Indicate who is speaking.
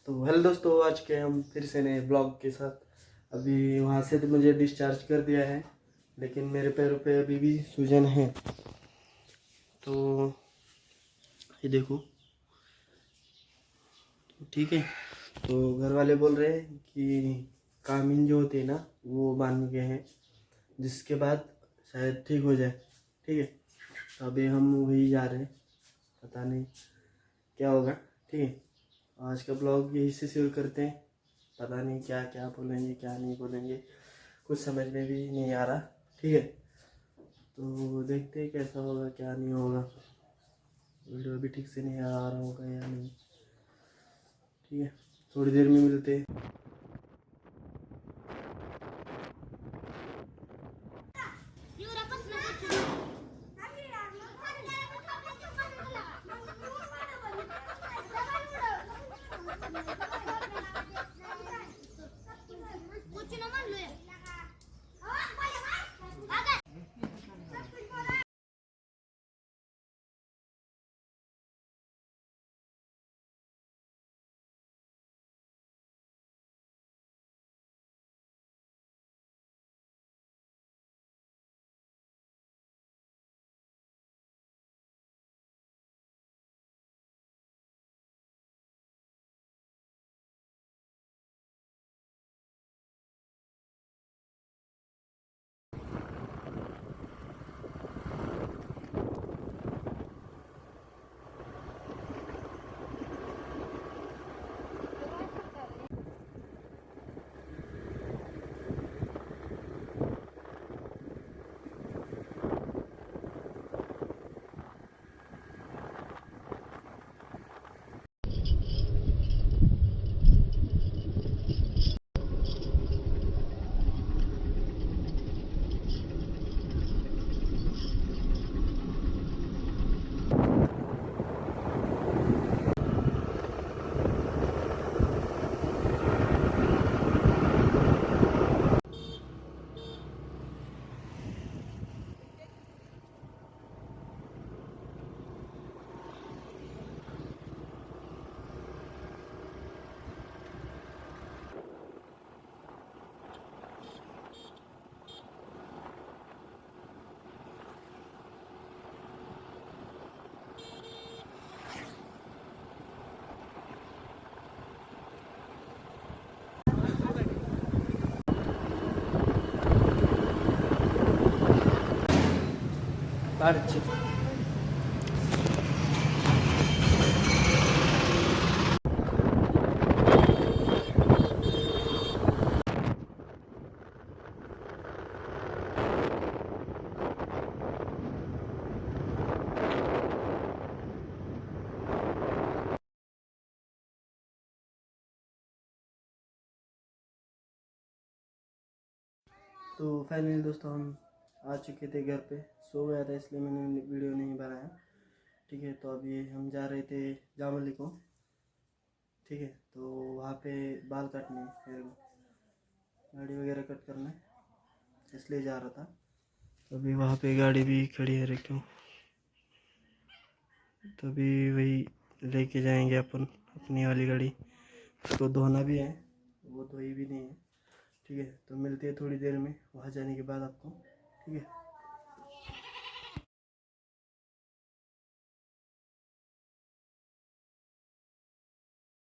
Speaker 1: तो हेलो दोस्तों, आज के हम फिर से नए ब्लॉग के साथ। अभी वहाँ से तो मुझे डिस्चार्ज कर दिया है, लेकिन मेरे पैरों पे अभी भी सूजन है। तो ये देखो, ठीक है। तो घर वाले बोल रहे हैं कि कामिन जो होते हैं ना, वो बांध गए हैं, जिसके बाद शायद ठीक हो जाए। ठीक है, तो अभी हम वही जा रहे हैं, पता नहीं क्या होगा। ठीक है, आज का ब्लॉग यही से शुरू करते हैं। पता नहीं क्या क्या बोलेंगे, क्या नहीं बोलेंगे, कुछ समझ में भी नहीं आ रहा। ठीक है, तो देखते हैं कैसा होगा, क्या नहीं होगा। वीडियो भी ठीक से नहीं आ रहा होगा या नहीं। ठीक है, थोड़ी देर में मिलते हैं। अच्छे तो फाइनली दोस्तों, हम आ चुके थे घर पे। सो गया था इसलिए मैंने वीडियो नहीं बनाया। ठीक है, तो अभी हम जा रहे थे जामली को। ठीक है, तो वहाँ पे बाल काटने मेरे को, गाड़ी वगैरह कट करना है, इसलिए जा रहा था। तो अभी वहाँ पे गाड़ी भी खड़ी है क्यों, तो अभी वही लेके जाएंगे अपन अपनी वाली गाड़ी। उसको धोना भी है, वो धोई भी नहीं है। ठीक है, तो मिलते हैं थोड़ी देर में वहाँ जाने के बाद आपको। ठीक है।